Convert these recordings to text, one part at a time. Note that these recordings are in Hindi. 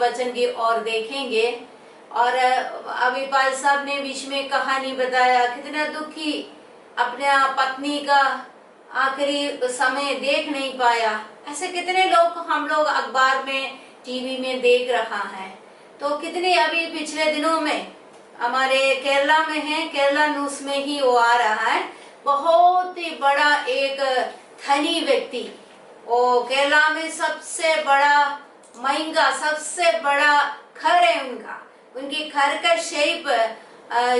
वचन की ओर देखेंगे। और अभी पाल साहब ने बीच में कहानी बताया, कितना दुखी अपने पत्नी का आखिरी समय देख नहीं पाया। ऐसे कितने लोग हम लोग अखबार में, टीवी में देख रहा है। तो कितने अभी पिछले दिनों में हमारे केरला में है, केरला न्यूज में ही वो आ रहा है, बहुत ही बड़ा एक धनी व्यक्ति, वो केरला में सबसे बड़ा महंगा, सबसे बड़ा घर है उनका। उनकी घर का शेप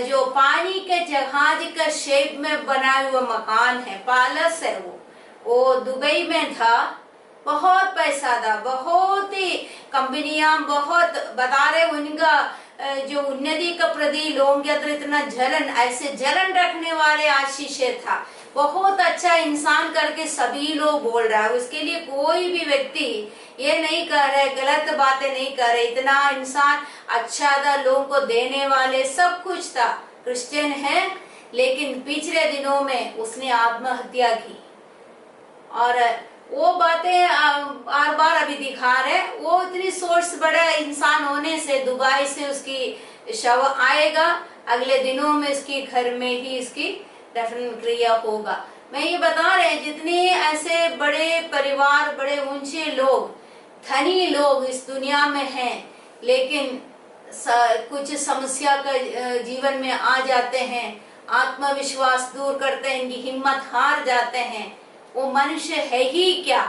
जो पानी के जहाज का शेप में बना हुआ मकान है, पैलेस है वो दुबई में था। बहुत पैसा था, बहुत ही कंपनियां बहुत बता रहे, उनका जो उन्नति के प्रति लोगों के अंदर इतना जलन, ऐसे जलन रखने वाले आशीष था। बहुत अच्छा इंसान करके सभी लोग बोल रहा है। उसके लिए कोई भी व्यक्ति ये नहीं कर रहे, गलत बातें नहीं कर रहे। इतना इंसान अच्छा था, लोगों को देने वाले सब कुछ था, क्रिश्चियन है, लेकिन पिछले दिनों में उसने आत्महत्या की। और वो बातें बार बार अभी दिखा रहे। वो इतनी सोर्स बड़ा इंसान होने से दुबई से उसकी शव आएगा, अगले दिनों में इसकी घर में ही इसकी दफन क्रिया होगा। मैं ये बता रहे, जितने ऐसे बड़े परिवार, बड़े ऊंचे लोग, धनी लोग इस दुनिया में हैं, लेकिन कुछ समस्या का जीवन में आ जाते हैं, आत्मविश्वास दूर करते हैं, इनकी हिम्मत हार जाते हैं, वो मनुष्य है ही क्या।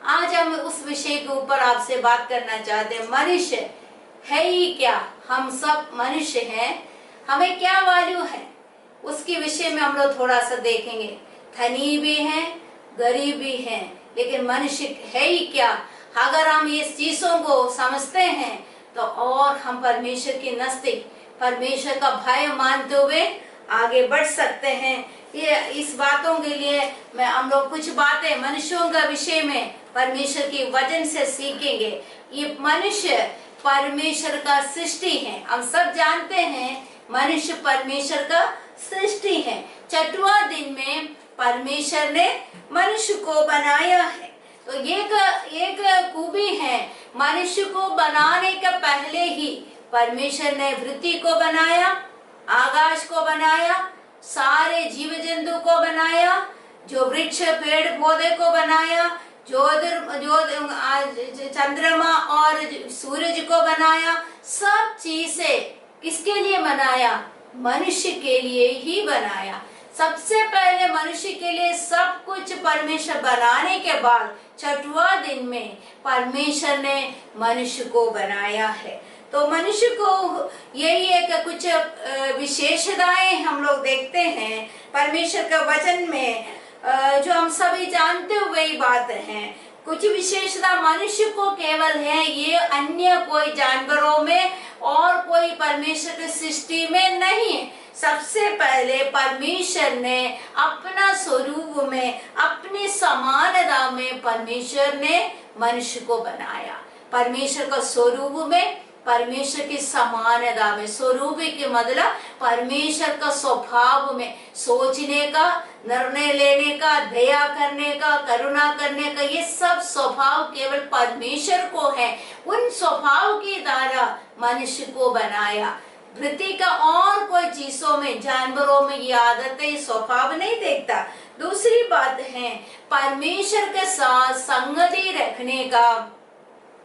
आज हम उस विषय के ऊपर आपसे बात करना चाहते हैं। मनुष्य है ही क्या, हम सब मनुष्य हैं, हमें क्या वैल्यू है, उसके विषय में हम लोग थोड़ा सा देखेंगे। धनी भी हैं, गरीब भी हैं, लेकिन मनुष्य है ही क्या। अगर हम ये चीजों को समझते हैं तो और हम परमेश्वर के नजदीक परमेश्वर का भय मानते हुए आगे बढ़ सकते हैं। ये इस बातों के लिए हम लोग कुछ बातें मनुष्यों का विषय में परमेश्वर की वचन से सीखेंगे। ये मनुष्य परमेश्वर का सृष्टि है, हम सब जानते हैं मनुष्य परमेश्वर का सृष्टि है। छठवां दिन में परमेश्वर ने मनुष्य को बनाया है। तो एक खूबी है, मनुष्य को बनाने के पहले ही परमेश्वर ने पृथ्वी को बनाया, आकाश को बनाया, सारे जीव जंतु को बनाया, जो वृक्ष पेड़ पौधे को बनाया, जो चंद्रमा और सूरज को बनाया। सब चीजें किसके लिए बनाया? मनुष्य के लिए ही बनाया। सबसे पहले मनुष्य के लिए सब कुछ परमेश्वर बनाने के बाद छठवां दिन में परमेश्वर ने मनुष्य को बनाया है। तो मनुष्य को यही एक कुछ विशेषताएं हम लोग देखते हैं परमेश्वर का वचन में, जो हम सभी जानते हुए ही बात है। कुछ विशेषता मनुष्य को केवल है, ये अन्य कोई जानवरों में और कोई परमेश्वर की सृष्टि में नहीं है। सबसे पहले परमेश्वर ने अपना स्वरूप में, अपनी समानता में परमेश्वर ने मनुष्य को बनाया। परमेश्वर का स्वरूप में, परमेश्वर की समानता में। स्वरूप के मतलब परमेश्वर का स्वभाव में, सोचने का, निर्णय लेने का, दया करने का, करुणा करने का, ये सब स्वभाव केवल परमेश्वर को है। उन स्वभाव के द्वारा मनुष्य को बनाया। पृथ्वी का और कोई चीजों में, जानवरों में ये आदतें, स्वभाव नहीं देखता। दूसरी बात है, परमेश्वर के साथ संगति रखने का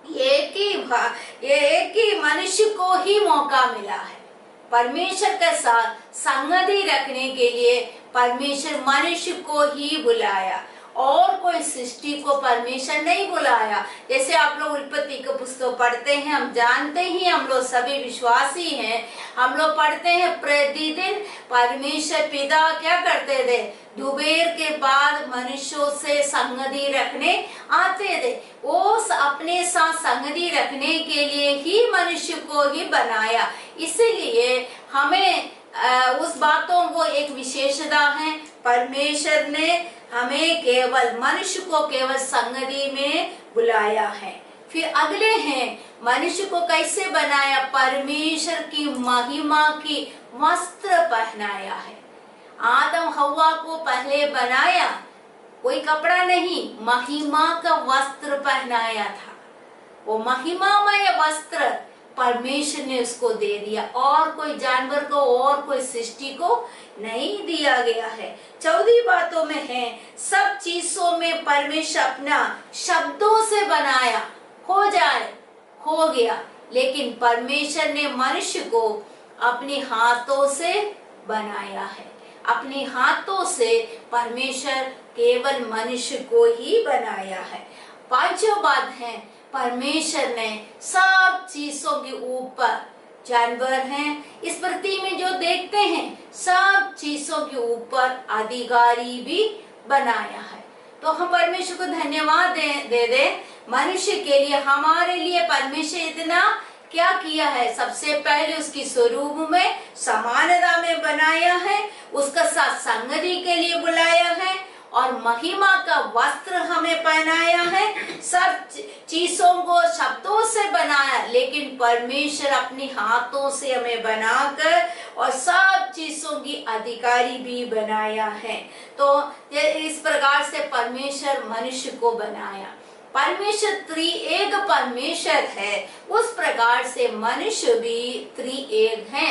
एक ही मनुष्य को ही मौका मिला है। परमेश्वर के साथ संगति रखने के लिए परमेश्वर मनुष्य को ही बुलाया, और कोई सृष्टि को परमेश्वर नहीं बुलाया। जैसे आप लोग उत्पत्ति का पुस्तक पढ़ते हैं, हम जानते ही, हम लोग सभी विश्वासी हैं, हम लोग पढ़ते हैं प्रतिदिन परमेश्वर पिता क्या करते थे? दोपहर के बाद मनुष्यों से संगति रखने आते थे। वो अपने साथ संगति रखने के लिए ही मनुष्य को ही बनाया। इसलिए हमें उस बातों को एक विशेषता है, परमेश्वर ने हमें केवल मनुष्य को केवल संगति में बुलाया है। फिर अगले हैं, मनुष्य को कैसे बनाया? परमेश्वर की महिमा की वस्त्र पहनाया है। आदम हव्वा को पहले बनाया, कोई कपड़ा नहीं, महिमा का वस्त्र पहनाया था। वो महिमामय वस्त्र परमेश्वर ने उसको दे दिया, और कोई जानवर को और कोई सृष्टि को नहीं दिया गया है। 14 बातों में है, सब चीजों में परमेश्वर अपना शब्दों से बनाया, हो जाए हो गया, लेकिन परमेश्वर ने मनुष्य को अपने हाथों से बनाया है। अपने हाथों से परमेश्वर केवल मनुष्य को ही बनाया है। पांचों बात है, परमेश्वर ने सब चीजों के ऊपर, जानवर हैं, इस पृथ्वी में जो देखते हैं, सब चीजों के ऊपर अधिकारी भी बनाया है। तो हम परमेश्वर को धन्यवाद दे दे मनुष्य के लिए, हमारे लिए परमेश्वर इतना क्या किया है। सबसे पहले उसकी स्वरूप में समानता में बनाया है, उसका साथ संगति के लिए बुलाया है, और महिमा का वस्त्र हमें पहनाया है। सब चीजों को शब्दों से बनाया, लेकिन परमेश्वर अपने हाथों से हमें बनाकर और सब चीजों की अधिकारी भी बनाया है। तो इस प्रकार से परमेश्वर मनुष्य को बनाया। परमेश्वर त्रिएक परमेश्वर है, उस प्रकार से मनुष्य भी त्रिएक है।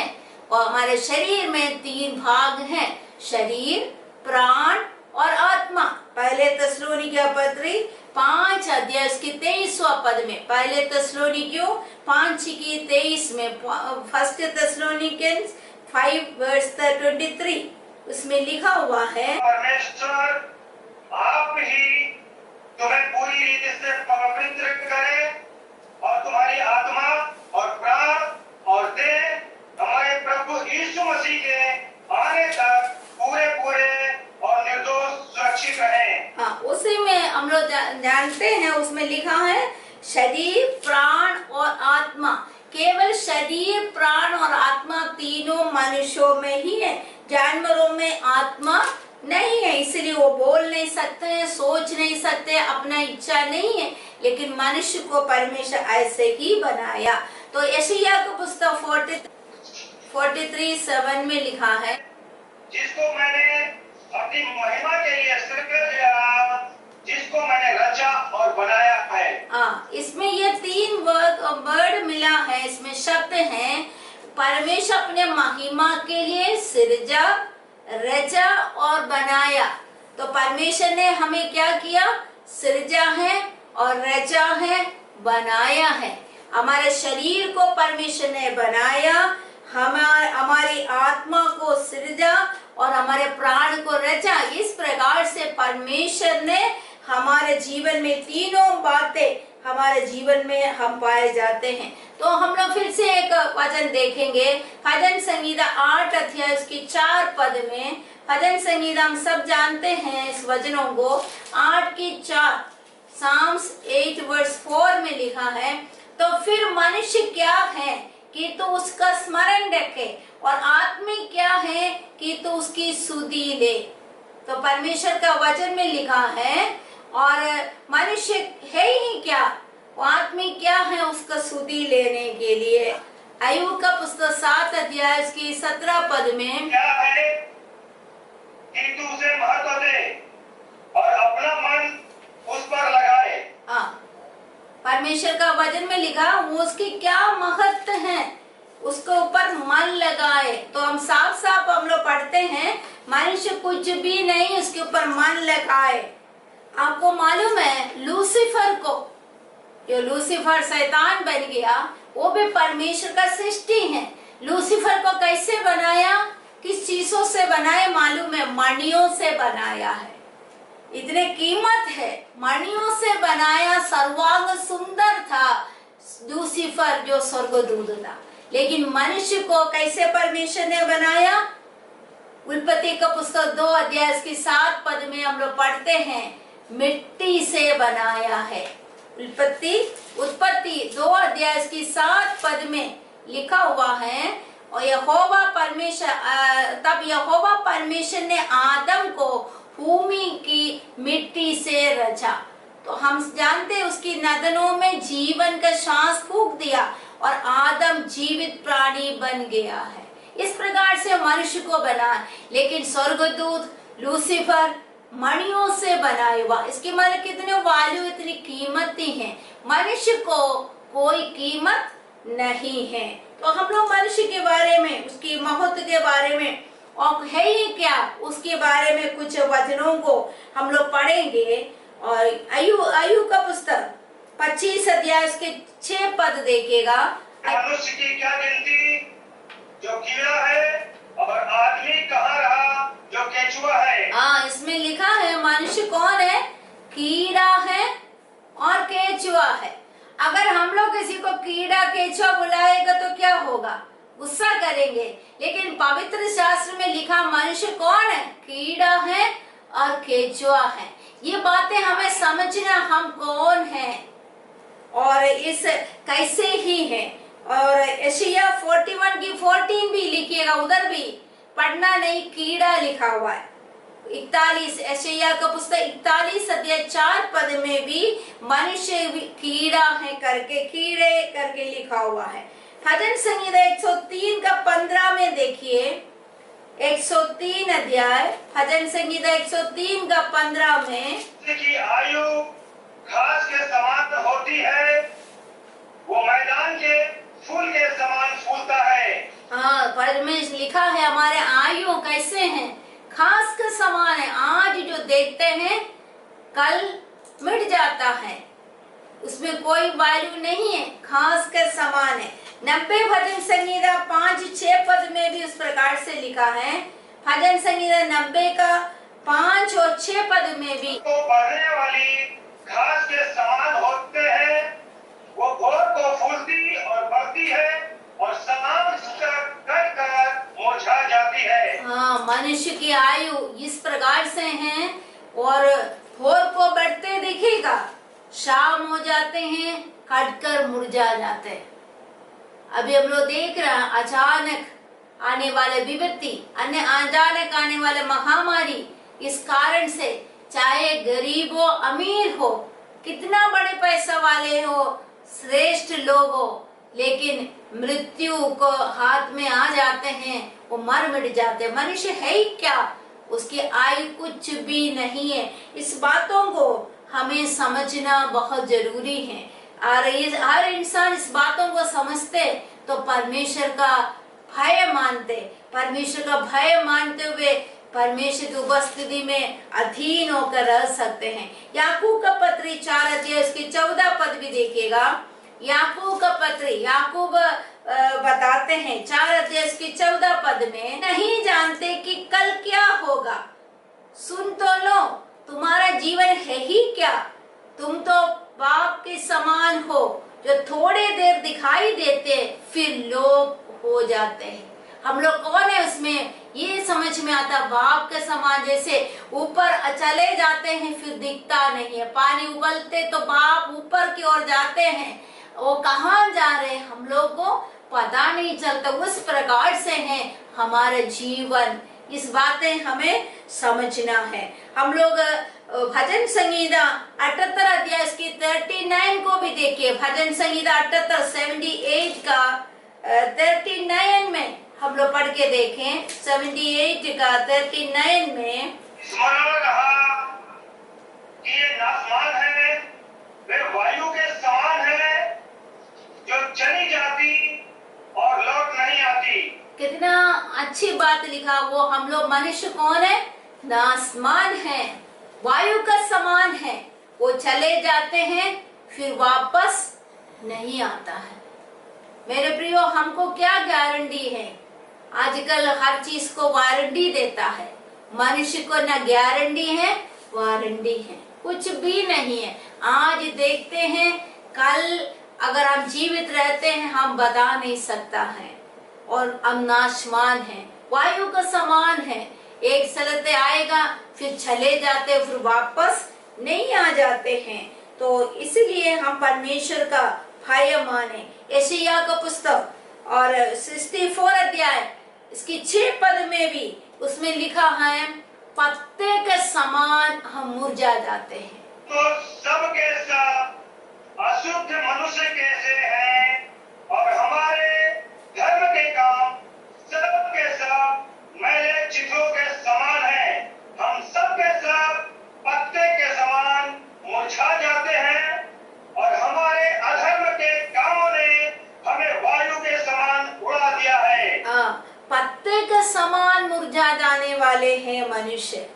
और हमारे शरीर में 3 भाग हैं, शरीर, प्राण और आत्मा। पहले थिस्सलुनीकियों पत्री 5 अध्याय उसकी 23वां पद में, पहले थिस्सलुनीकियों 5 की 23 में, फर्स्ट थिस्सलुनीकियंस 5 वर्स 23, उसमें लिखा हुआ है, परमेश्वर आप ही तुम्हें पूरी रीति से पवित्र करे और तुम्हारी आत्मा और प्राण और देह हमारे प्रभु यीशु मसीह के आने तक पूरे और निर्दोष सुरक्षित रहें। हाँ, उसी में हम लोग जानते हैं, उसमें लिखा है शरीर, प्राण और आत्मा। केवल शरीर, प्राण और आत्मा तीनों मनुष्यों में ही है, जानवरों में आत्मा नहीं है, इसलिए वो बोल नहीं सकते हैं, सोच नहीं सकते, अपना इच्छा नहीं है, लेकिन मनुष्य को परमेश्वर ऐसे ही बनाया। तो यशायाह का पुस्तक 43:7 में लिखा है, जिसको मैंने अपनी महिमा के लिए सृजित किया, जिसको मैंने रचा और बनाया है। हाँ, इसमें ये 3 वर्ड मिला है, इसमें शब्द हैं, परमेश्वर अपने महिमा के लिए सृजा, रचा और बनाया। तो परमेश्वर ने हमें क्या किया, सृजा है और रचा है, बनाया है। हमारे शरीर को परमेश्वर ने बनाया, हमारी आत्मा को सृजा और हमारे प्राण को रचा। इस प्रकार से परमेश्वर ने हमारे जीवन में तीनों बातें हमारे जीवन में हम पाए जाते हैं। तो हम लोग फिर से एक वचन देखेंगे, भजन संगीता 8 अध्याय उसकी 4 पद में। भजन संगीता हम सब जानते हैं इस वचनों को, 8 की 4, साम्स 8 वर्स 4 में लिखा है, तो फिर मनुष्य क्या है कि तो उसका स्मरण रखे, और आदमी क्या है कि तो उसकी सुधि ले। तो परमेश्वर का वचन में लिखा है, और मनुष्य है ही क्या, वो आदमी क्या है उसका सुधि लेने के लिए। अय्यूब का पुस्तक 7 अध्याय उसकी 17 पद में, क्या है कि तू उसे महत्व दे और अपना मन उस पर लगाए। हाँ, परमेश्वर का वचन में लिखा वो उसकी क्या महत्व है, उसके ऊपर मन लगाए। तो हम साफ साफ हम लोग पढ़ते हैं, मनुष्य कुछ भी नहीं उसके ऊपर मन लगाए। आपको मालूम है लूसीफर को, जो लूसीफर शैतान बन गया, वो भी परमेश्वर का सृष्टि है। लूसीफर को कैसे बनाया, किस चीजों से बनाया मालूम है, मणियों से बनाया है। इतने कीमत है, मणियों से बनाया, सर्वांग सुंदर था लूसीफर जो स्वर्गदूत था। लेकिन मनुष्य को कैसे परमेश्वर ने बनाया, उत्पत्ति का पुस्तक 2 अध्याय की 7 पद में हम लोग पढ़ते हैं, मिट्टी से बनाया है। उत्पत्ति 2 अध्याय की 7 पद में लिखा हुआ है, और तब यहोवा परमेश्वर ने आदम को भूमि की मिट्टी से रचा। तो हम जानते हैं उसकी नदनों में जीवन का सांस फूंक दिया और आदम जीवित प्राणी बन गया है। इस प्रकार से मनुष्य को बना। लेकिन स्वर्गदूत लूसीफर मणियों से बनाए हुआ। इसके मतलब कितने वैल्यू, इतनी कीमती है। मनुष्य को कोई कीमत नहीं है। तो हम लोग मनुष्य के बारे में, उसकी महत्व के बारे में और है ही क्या उसके बारे में कुछ वचनों को हम लोग पढ़ेंगे। और अय्यूब का पुस्तक 25 अध्याय उसके 6 पद देखिएगा। मनुष्य की क्या गिनती जो कीड़ा है, और आदमी कहाँ रहा जो केचुआ है। हाँ, इसमें लिखा है मनुष्य कौन है, कीड़ा है और केचुआ है। अगर हम लोग किसी को कीड़ा केचुआ बुलाएगा तो क्या होगा, गुस्सा करेंगे। लेकिन पवित्र शास्त्र में लिखा मनुष्य कौन है, कीड़ा है और केचुआ है। ये बातें हमें समझना, हम कौन हैं और इस कैसे ही है। और यशायाह 41 की 14 भी लिखिएगा, उधर भी पढ़ना नहीं, कीड़ा लिखा हुआ है। 41 यशायाह का पुस्तक 41 अध्याय 4 पद में भी मनुष्य भी कीड़ा है करके, कीड़े करके लिखा हुआ है। भजन संहिता 103 का 15 में देखिए, 103 अध्याय भजन संहिता 103 का 15 में, की आयु घास के समान होती है, वो मैदान के फूल के समान फूलता है। हाँ, पद में लिखा है हमारे आयु कैसे हैं, घास के समान है। आज जो देखते हैं कल मिट जाता है, उसमें कोई वैल्यू नहीं है, घास के समान है। 90 भजन संहिता 5-6 पद में भी उस प्रकार से लिखा है। भजन संहिता 90 का 5 और 6 पद में भी, तो बढ़ने वाली घास के समान होते हैं, वो भोर को फूलती और बढ़ती है और शाम तक कट कर मुरझा जाती है। हाँ, मनुष्य की आयु इस प्रकार से है और भोर को बढ़ते दिखेगा, शाम हो जाते हैं, कटकर मुरझा जाते हैं। अभी हम लोग देख रहे हैं अचानक आने वाले विपत्ति, अचानक आने वाले महामारी, इस कारण से चाहे गरीब हो अमीर हो, कितना बड़े पैसा वाले हो, श्रेष्ठ लोग हो, लेकिन मृत्यु को हाथ में आ जाते हैं, वो मर मिट जाते हैं। मनुष्य है ही क्या, उसकी आयु कुछ भी नहीं है। इस बातों को हमें समझना बहुत जरूरी है। और हर इंसान इस बातों को समझते तो परमेश्वर का भय मानते, परमेश्वर का भय मानते हुए परमेश्वर की उपस्थिति में अधीन होकर रह सकते हैं। याकूब का पत्री 4 अध्याय उसके 14 पद भी देखिएगा। याकूब का पत्री, याकूब बताते हैं 4 अध्याय उसके 14 पद में, नहीं जानते कि कल क्या होगा, सुन तो लो, तुम्हारा जीवन है ही क्या, तुम तो बाप के समान हो जो थोड़े देर दिखाई देते फिर लोप हो जाते हैं। हम लोग कौन है उसमें ये समझ में आता, बाप के समान, जैसे ऊपर चले जाते हैं फिर दिखता नहीं है, पानी उबलते तो बाप ऊपर की ओर जाते हैं, वो कहाँ जा रहे हैं हम लोग को पता नहीं चलता। उस प्रकार से है हमारा जीवन, इस बातें हमें समझना है। हम लोग भजन संहिता 78 अध्याय इसकी 39 को भी देखिए। भजन संहिता 78 78 का 39 में हम लोग पढ़ के देखें। 78 का 39 में स्मरण रहा कि ये नासमान है, वे वायु के समान है जो चली जाती और लौट नहीं आती। कितना अच्छी बात लिखा। वो हम लोग मनुष्य कौन है, नासमान है, वायु का समान है, वो चले जाते हैं फिर वापस नहीं आता है। मेरे प्रियो, हमको क्या गारंटी है, आजकल हर चीज को वारंटी देता है, मनुष्य को न गारंटी है वारंटी है, कुछ भी नहीं है। आज देखते हैं, कल अगर हम जीवित रहते हैं हम बता नहीं सकता है, और हम नाशमान है, वायु का समान है, एक सलते आएगा फिर चले जाते फिर वापस नहीं आ जाते हैं। तो इसलिए हम परमेश्वर का भय माने। यशायाह का पुस्तक और 64 अध्याय इसकी 6 पद में भी उसमें लिखा है, पत्ते के समान हम मुरझा जाते हैं। तो सब के सब अशुद्ध मनुष्य कैसे हैं, और हमारे धर्म के काम सब के सब मैले चिथों के समान हैं। हम सब के सब जा जाने वाले हैं मनुष्य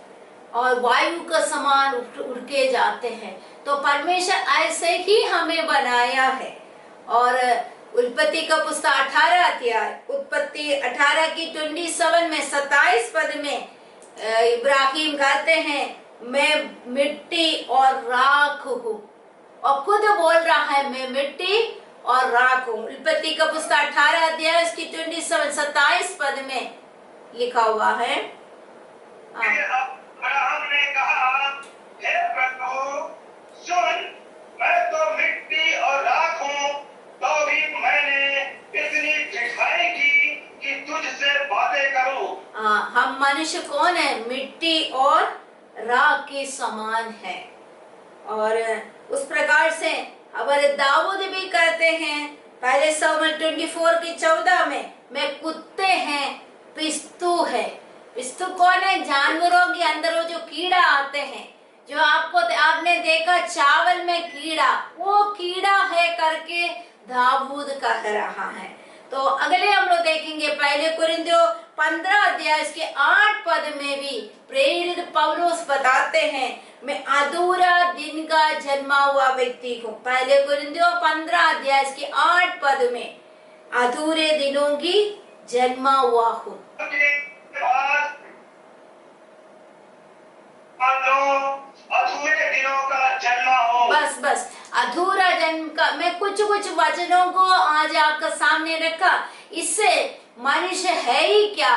और वायु का समान उड़ के जाते हैं। तो परमेश्वर ऐसे ही हमें बनाया है। और उत्पत्ति का पुस्तक 18 अध्याय, उत्पत्ति 18 की 27 में 27 पद में इब्राहिम कहते हैं मैं मिट्टी और राख हूँ, और खुद बोल रहा है मैं मिट्टी और राख हूँ। उत्पत्ति का पुस्तक 18 अध्याय उसकी 27 पद में लिखा हुआ है। फिर अब्राहम ने कहा, हे प्रभु सुन, मैं तो मिट्टी और राख हूँ, तो भी मैंने इतनी ठिठाई की कि तुझसे बातें करूं। हम मनुष्य कौन है? मिट्टी और राख के समान है। और उस प्रकार से हमारे दाऊद भी कहते हैं पहले शमूएल 24 की 14 में, मैं कुत्ते हैं पिस्तू है। पिस्तू कौन है? जानवरों के अंदर वो जो कीड़ा आते हैं, जो आपने देखा चावल में कीड़ा, वो कीड़ा है करके दाऊद कह रहा है। तो अगले हम लोग देखेंगे पहले कुरिन्थियों 15 अध्याय के 8 पद में भी प्रेरित पौलुस बताते हैं मैं अधूरा दिन का जन्मा हुआ व्यक्ति हूँ। पहले कुरिन्थियों 15 अध्याय के 8 पद में अधूरे दिनों की जन्मा हुआ हूँ। अधूरे दिनों का जन्मा हो। बस अधूरा जन्म का मैं कुछ वचनों को आज आपका सामने रखा। इससे मनुष्य है ही क्या?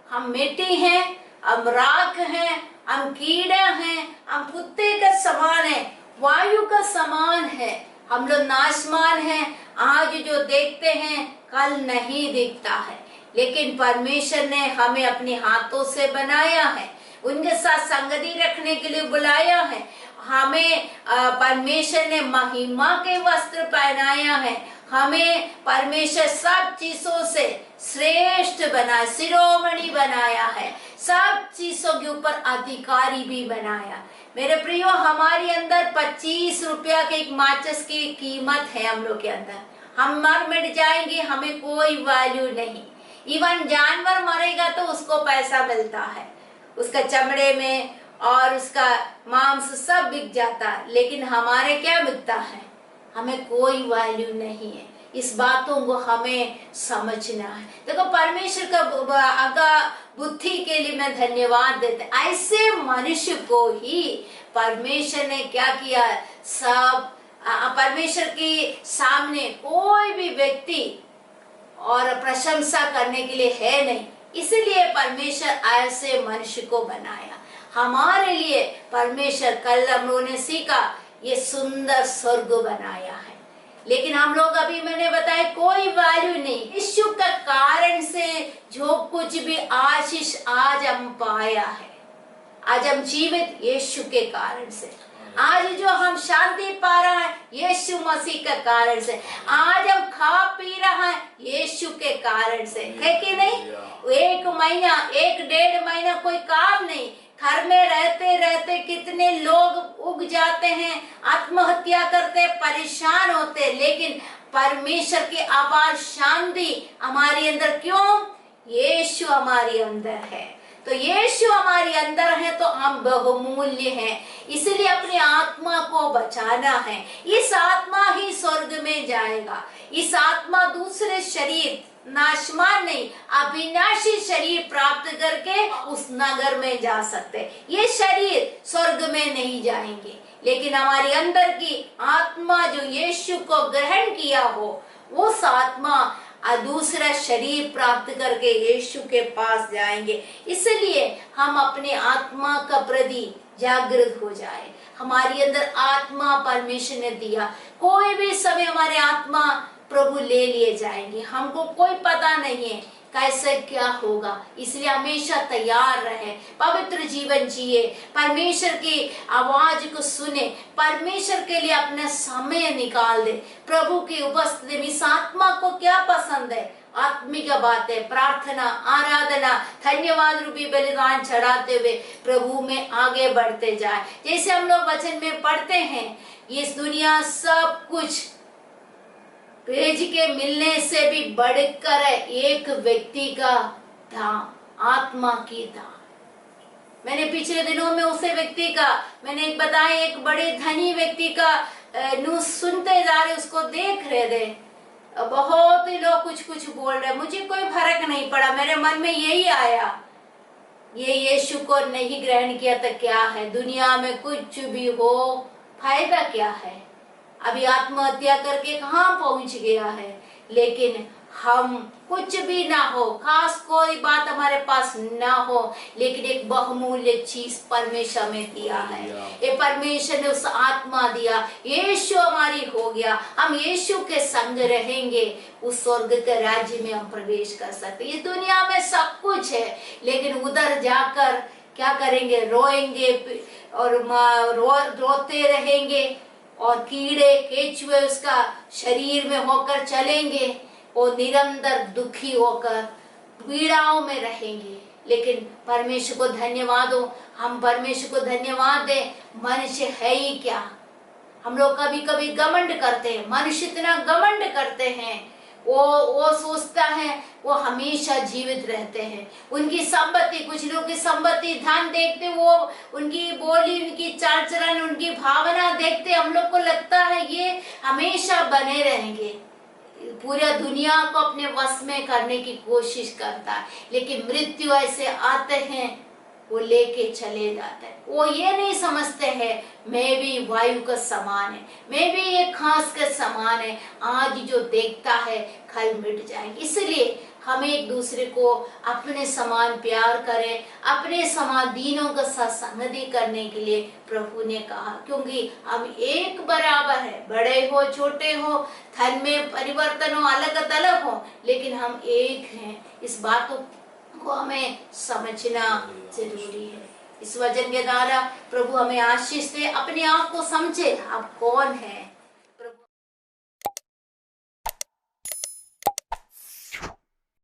हम मिट्टी हैं, हम राख हैं, हम कीड़े हैं, हम कुत्ते का समान है, वायु का समान है। हम लोग नाशमान हैं, आज जो देखते हैं कल नहीं दिखता है। लेकिन परमेश्वर ने हमें अपने हाथों से बनाया है, उनके साथ संगति रखने के लिए बुलाया है। हमें परमेश्वर ने महिमा के वस्त्र पहनाया है। हमें परमेश्वर सब चीजों से श्रेष्ठ बना, शिरोमणि बनाया है, सब चीजों के ऊपर अधिकारी भी बनाया। मेरे प्रियो, हमारे अंदर 25 रुपया के एक माचिस की कीमत है। हम लोग के अंदर हम मर मिट जाएंगे, हमें कोई वैल्यू नहीं। इवन जानवर मरेगा तो उसको पैसा मिलता है, उसका चमड़े में और उसका मांस सब बिक जाता है। लेकिन हमारे क्या बिकता है? हमें कोई वैल्यू नहीं है। इस बातों को हमें समझना है। देखो, परमेश्वर का आगा बुद्धि के लिए मैं धन्यवाद देते। ऐसे मनुष्य को ही परमेश्वर ने क्या किया? सब परमेश्वर के सामने कोई भी व्यक्ति और प्रशंसा करने के लिए है नहीं, इसलिए परमेश्वर ऐसे मनुष्य को बनाया हमारे लिए। परमेश्वर, कल हम लोगों ने सीखा, ये सुंदर स्वर्ग बनाया है। लेकिन हम लोग अभी मैंने बताया कोई वैल्यू नहीं। यीशु का कारण से जो कुछ भी आशीष आज हम पाया है, आज हम जीवित यीशु के कारण से, आज जो हम शांति पा रहा है यीशु मसीह के कारण से, आज हम खा पी रहा है यीशु के कारण से, है कि नहीं? 1 महीना 1-1.5 महीना कोई काम नहीं, घर में रहते रहते कितने लोग उग जाते हैं, आत्महत्या करते, परेशान होते। लेकिन परमेश्वर की आवाज शांति हमारे अंदर, क्यों? यीशु हमारे अंदर है। तो यीशु हमारे अंदर है तो हम बहुमूल्य हैं। इसलिए अपनी आत्मा को बचाना है। इस आत्मा ही स्वर्ग में जाएगा। इस आत्मा दूसरे शरीर, नाशमान नहीं, अविनाशी शरीर प्राप्त करके उस नगर में जा सकते। ये शरीर स्वर्ग में नहीं जाएंगे, लेकिन हमारे अंदर की आत्मा जो यीशु को ग्रहण किया हो, उस आत्मा दूसरा शरीर प्राप्त करके यीशु के पास जाएंगे। इसलिए हम अपने आत्मा का प्रति जागृत हो जाए। हमारी अंदर आत्मा परमेश्वर ने दिया, कोई भी समय हमारे आत्मा प्रभु ले लिए जाएंगे। हमको कोई पता नहीं है कैसे क्या होगा, इसलिए हमेशा तैयार रहे, पवित्र जीवन जिए, परमेश्वर की आवाज को सुने, परमेश्वर के लिए अपना समय निकाल दे। प्रभु की उपस्थिति में इस आत्मा को क्या पसंद है? आत्मिक बातें, प्रार्थना, आराधना, धन्यवाद रूपी बलिदान चढ़ाते हुए प्रभु में आगे बढ़ते जाए। जैसे हम लोग वचन में पढ़ते हैं, इस दुनिया सब कुछ भेज के मिलने से भी बढ़कर एक व्यक्ति का धाम, आत्मा की दान। मैंने पिछले दिनों में उसे व्यक्ति का मैंने एक बताया, एक बड़े धनी व्यक्ति का न्यूज सुनते जा रहे, उसको देख रहे थे, बहुत ही लोग कुछ कुछ बोल रहे, मुझे कोई फर्क नहीं पड़ा। मेरे मन में यही आया, ये यीशु को नहीं ग्रहण किया तो क्या है, दुनिया में कुछ भी हो फायदा क्या है। अभी आत्महत्या करके कहाँ पहुंच गया है। लेकिन हम कुछ भी ना हो, खास कोई बात हमारे पास ना हो, लेकिन एक बहुमूल्य चीज परमेश्वर में दिया है। ये परमेश्वर ने उस आत्मा दिया, यीशु हमारी हो गया। हम यीशु के संग रहेंगे, उस स्वर्ग के राज्य में हम प्रवेश कर सकते। ये दुनिया में सब कुछ है, लेकिन उधर जाकर क्या करेंगे, रोएंगे और रोते रहेंगे और कीड़े केचुए उसका शरीर में होकर चलेंगे और निरंतर दुखी होकर पीड़ाओं में रहेंगे। लेकिन परमेश्वर को धन्यवाद हो, हम परमेश्वर को धन्यवाद दें। मनुष्य है ही क्या, हम लोग कभी कभी घमंड करते हैं, मनुष्य इतना घमंड करते हैं, वो सोचता है वो हमेशा जीवित रहते हैं। उनकी संपत्ति, कुछ लोग की संपत्ति धन देखते, वो उनकी बोली, उनकी चाल चलन, उनकी भावना देखते हम लोग को लगता है ये हमेशा बने रहेंगे, पूरा दुनिया को अपने वश में करने की कोशिश करता है। लेकिन मृत्यु ऐसे आते हैं, वो लेके चले जाते हैं। वो ये नहीं समझते हैं मैं भी वायु का समान है, मैं भी एक घास के समान है, आज जो देखता है कल मिट जाएंगे। इसलिए हम एक दूसरे को अपने समान प्यार करें, अपने समान दीनों का साथ संगति करने के लिए प्रभु ने कहा, क्योंकि हम एक बराबर है, बड़े हो छोटे हो, धन में परिवर्तन हो, अलग अलग हो, लेकिन हम एक हैं। इस बातों को हमें समझना जरूरी है। इस वचन के द्वारा प्रभु हमें आशीष दे, अपने आप को समझे आप कौन है।